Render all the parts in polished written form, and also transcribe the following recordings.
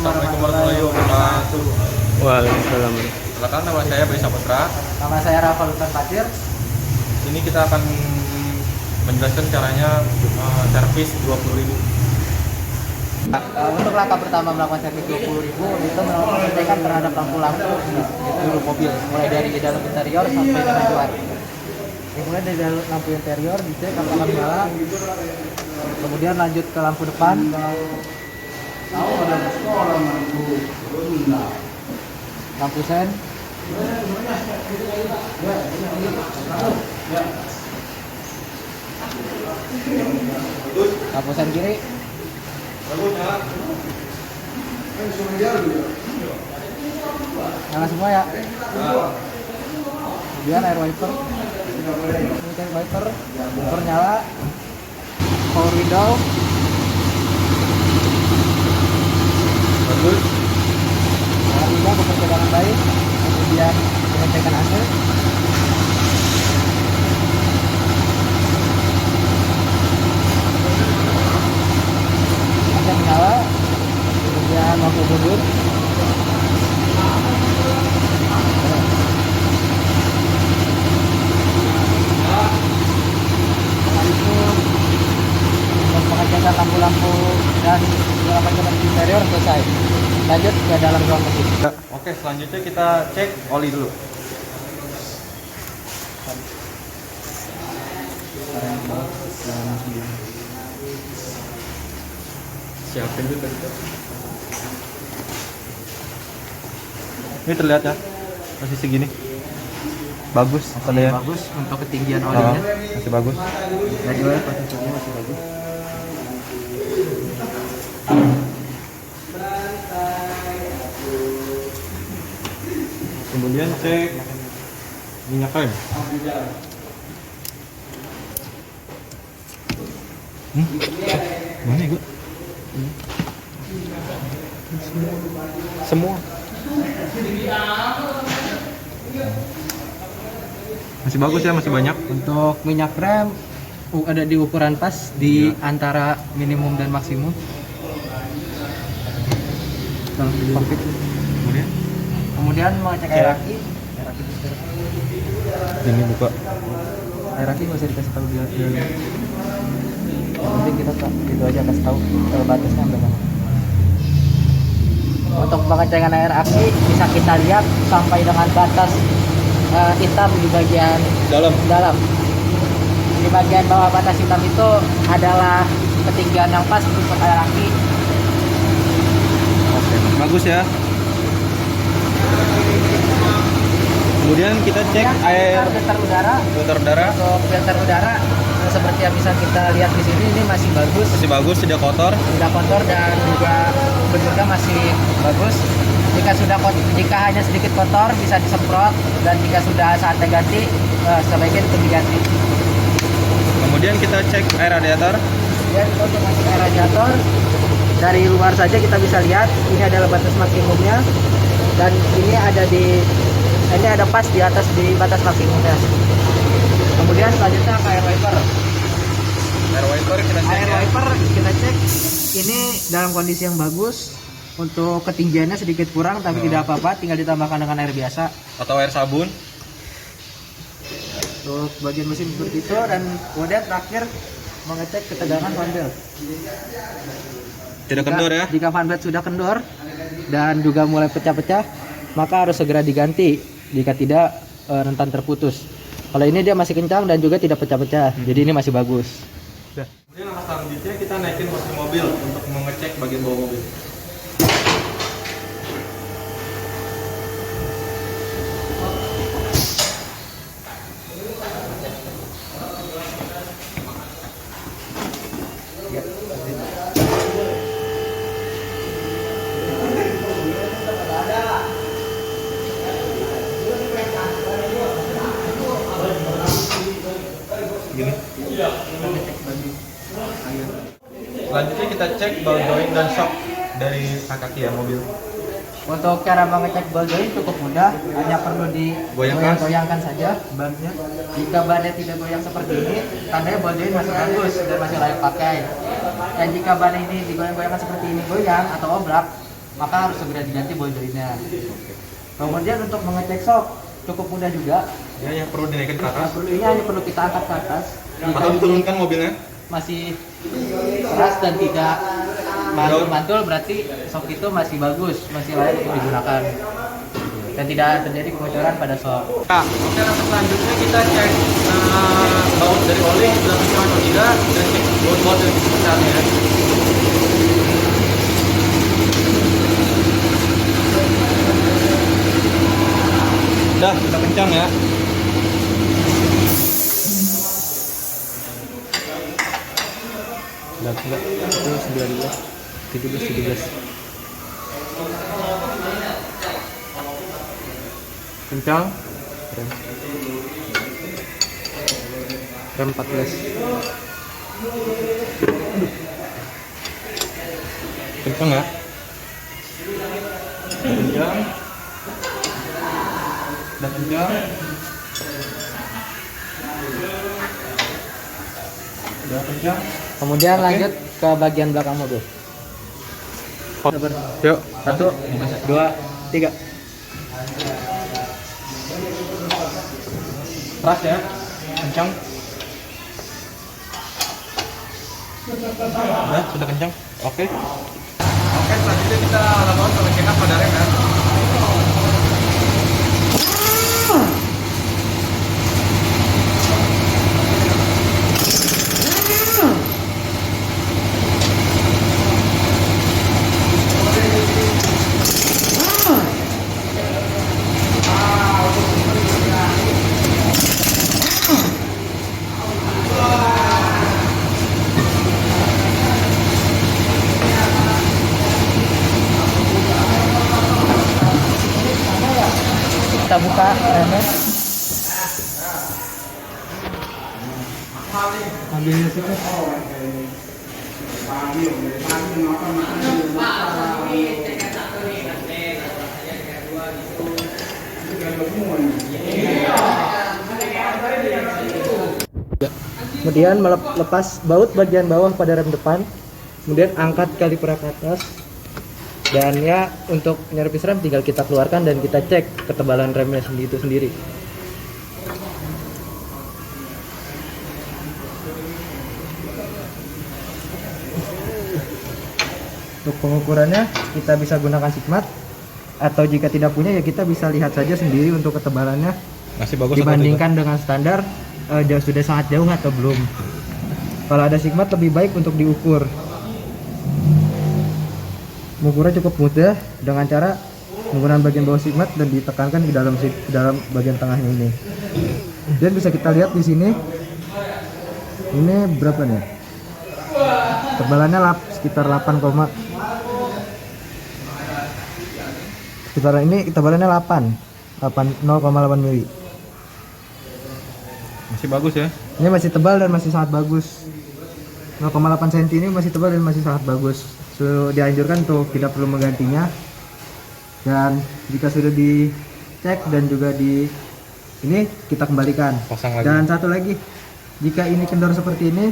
Assalamualaikum warahmatullahi wabarakatuh. Waalaikumsalam. Silakan, nama saya Bayi Saputra. Nama saya Rafa Lutan Fatir. Ini kita akan menjelaskan caranya servis 20.000. Untuk langkah pertama melakukan servis 20.000 itu mengecekkan terhadap lampu-lampu di seluruh mobil, mulai dari dalam interior sampai dengan luar. Mulai dari dalam lampu interior dicek apakah nyala, kemudian lanjut ke lampu depan, lampu sen, lampu sen kiri, nyala semua ya. Kemudian air wiper, bumper nyala, power window, Bagus. nyala juga, bekerja dengan baik. Kemudian pengecekan AC, AC menyala, kemudian lampu mundur. Setelah itu untuk pengecekan lampu-lampu dan segala macam interior selesai. Lanjut ke dalam ruang mesin. Oke, selanjutnya kita cek oli dulu. Siapin dulu tadi. Ini terlihat ya, masih segini. Bagus, ya. Bagus untuk ketinggian olinya. Masih bagus. Dari oil posisinya masih bagus. Kemudian cek minyak rem. Mana ya, Semua. Masih bagus ya, masih banyak. Untuk minyak rem ada di ukuran pas di antara minimum dan maksimum. Kokpit. Kemudian mengecek air aki. Ini buka. Air aki nggak usah dikasih tahu dia. Yang penting kita gitu aja kasih tahu batasnya berapa. Untuk pengecekan air aki bisa kita lihat sampai dengan batas hitam di bagian dalam. Di bagian bawah batas hitam itu adalah ketinggian yang pas untuk air aki. Oke, bagus ya. Kemudian kita cek air Filter udara. filter udara. Untuk filter udara seperti yang bisa kita lihat di sini, ini masih bagus. Masih bagus, tidak kotor. Sudah kotor dan juga bentuknya masih bagus. Jika hanya sedikit kotor bisa disemprot, dan jika sudah saatnya ganti sebaiknya itu diganti. Kemudian kita cek air radiator. Dan untuk masuk air radiator dari luar saja kita bisa lihat ini adalah batas maksimumnya, dan ini ada pas di atas di batas maksimumnya. Kemudian selanjutnya ke air wiper. Air wiper kita cek. Air wiper kita cek ini dalam kondisi yang bagus. Untuk ketinggiannya sedikit kurang tapi tidak apa-apa, tinggal ditambahkan dengan air biasa Atau air sabun. untuk bagian mesin seperti itu. Dan kemudian terakhir mengecek ketegangan fan belt. Tidak kendor ya. Jika fan belt sudah kendor dan juga mulai pecah-pecah, maka harus segera diganti. Jika tidak rentan terputus. Kalau ini dia masih kencang dan juga tidak pecah-pecah, jadi ini masih bagus. Kemudian langkah selanjutnya kita naikin mesin mobil untuk mengecek bagian bawah mobil. Gini. Selanjutnya kita cek ball joint dan shock dari kaki ya mobil. Untuk cara mengecek ball joint cukup mudah, hanya perlu digoyang-goyangkan saja bannya. Jika bannya tidak goyang seperti ini, tandanya ball joint masih bagus dan masih layak pakai. Dan jika ban ini digoyang-goyangkan seperti ini goyang atau obrak, maka harus segera diganti ball jointnya. Kemudian untuk mengecek shock cukup mudah juga. Ya, yang perlu dinaikkan ke atas. Ini hanya perlu kita angkat ke atas. Atau diturunkan mobilnya. Masih keras dan tidak mantul-mantul, berarti shock itu masih bagus, masih layak untuk digunakan dan tidak terjadi kebocoran pada shock. Nah, oke, langkah selanjutnya kita cek baut dari oli sudah kencang atau tidak, dan cek baut dari kisarnya. Sudah kencang ya. Enggak. Itu 19, 17. Kencang. Rem 14. Kencang ya. Kencang. Udah kencang. Udah kencang. Kemudian lanjut ke bagian belakang mobil. Yuk, 1, 2, 3. keras ya, kencang. Sudah kencang. Oke, selanjutnya kita lakukan pengecekan pada rem ya. Kita buka remnya. Ambil situ. Kemudian lepas baut bagian bawah pada rem depan. Kemudian angkat kaliper ke atas. Dan ya, untuk nyervis rem tinggal kita keluarkan dan kita cek ketebalan remnya itu sendiri. Untuk pengukurannya kita bisa gunakan sigmat, atau jika tidak punya ya kita bisa lihat saja sendiri untuk ketebalannya. Masih bagus dibandingkan dengan standar sudah sangat jauh atau belum. Kalau ada sigmat lebih baik untuk diukur. Mengukurnya cukup mudah dengan cara menggunakan bagian bawah sigmat dan ditekankan ke dalam bagian tengahnya ini. Dan bisa kita lihat di sini. Ini berapa nih? Tebalannya sekitar 8, ini tebalannya 0,8 mili. Masih bagus ya. Ini masih tebal dan masih sangat bagus. 0,8 cm ini masih tebal dan masih sangat bagus. Dianjurkan untuk tidak perlu menggantinya. Dan jika sudah dicek dan juga ini kita kembalikan. Pasang lagi. Dan satu lagi, jika ini kendor seperti ini,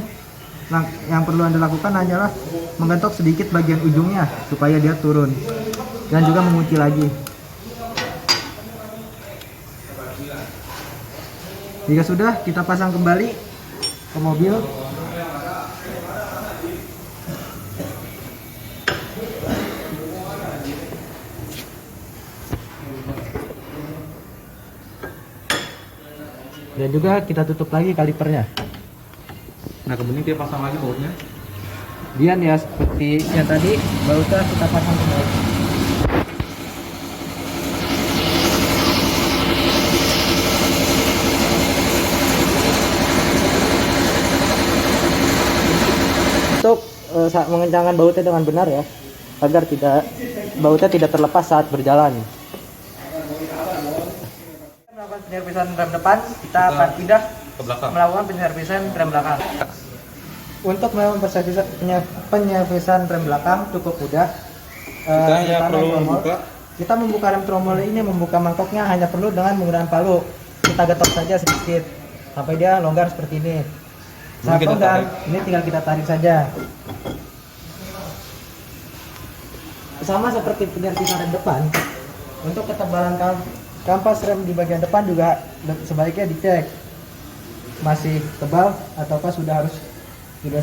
yang perlu Anda lakukan hanyalah menggantok sedikit bagian ujungnya supaya dia turun. Dan juga mengunci lagi. Jika sudah, kita pasang kembali ke mobil. Dan juga kita tutup lagi kalipernya. Nah, kemudian kita pasang lagi bautnya. Kemudian ya seperti yang tadi, bautnya kita pasang kembali. Untuk mengencangkan bautnya dengan benar ya, agar bautnya tidak terlepas saat berjalan. Melakukan penyervisan rem depan, kita akan pindah Ke belakang. melakukan penyervisan rem belakang. Untuk melakukan penyervisan rem belakang cukup mudah. Kita hanya perlu membuka. Kita membuka rem tromol ini, membuka mangkoknya hanya perlu dengan menggunakan palu. Kita getok saja sedikit sampai dia longgar seperti ini. Saat longgar, ini tinggal kita tarik saja. sama seperti penyerpisan rem depan. Untuk ketebalan kampas rem di bagian depan juga sebaiknya dicek masih tebal ataukah sudah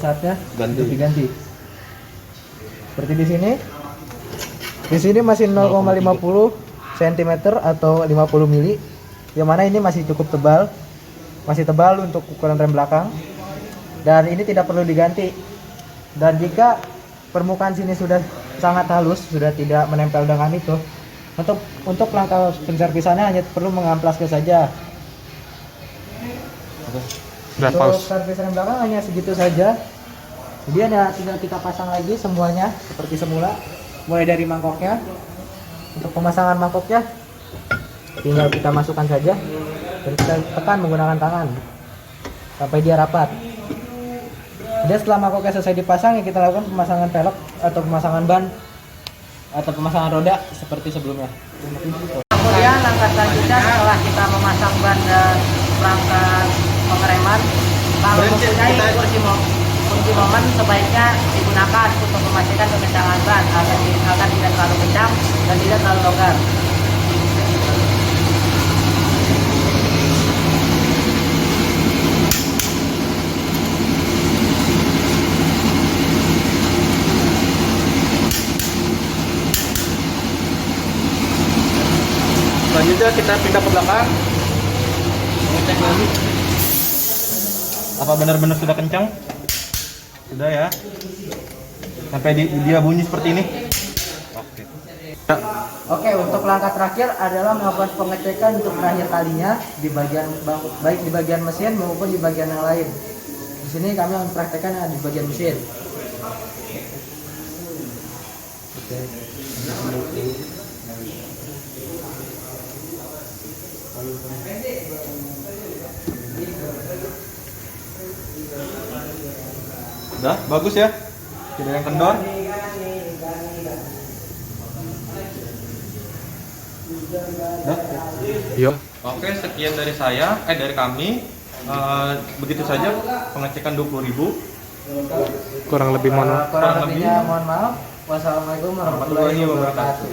saatnya untuk diganti. Seperti di sini. Di sini masih 0,50 cm atau 50 mili. Yang mana ini masih cukup tebal. Masih tebal untuk ukuran rem belakang. Dan ini tidak perlu diganti. Dan jika permukaan sini sudah sangat halus, sudah tidak menempel dengan itu, untuk langkah penservisannya hanya perlu mengamplasnya saja. Untuk servis rem belakang hanya segitu saja. Kemudian ya tinggal kita pasang lagi semuanya seperti semula, mulai dari mangkoknya. Untuk pemasangan mangkoknya tinggal kita masukkan saja dan kita tekan menggunakan tangan sampai dia rapat. Kemudian setelah mangkoknya selesai dipasang, ya kita lakukan pemasangan pelek atau pemasangan ban atau pemasangan roda seperti sebelumnya. Kemudian langkah selanjutnya setelah kita memasang ban dan perangkat pengereman, kalau mempunyai kunci momen sebaiknya digunakan untuk memastikan kekencangan ban agar tidak terlalu kencang dan tidak terlalu longgar. Selanjutnya kita pindah ke belakang, ngecek lagi apa benar-benar sudah kencang. Sudah ya, sampai dia bunyi seperti ini. Oke, untuk langkah terakhir adalah melakukan pengecekan untuk terakhir kalinya di bagian baik di bagian mesin maupun di bagian yang lain. Di sini kami mempraktekkan di bagian mesin. Udah, bagus ya, tidak yang kendor. Udah. Yuk. Oke, sekian dari dari kami. Begitu saja pengecekan 20.000. Kurang lebih mohon maaf. Kurang lebihnya mohon maaf. Wassalamualaikum warahmatullahi wabarakatuh.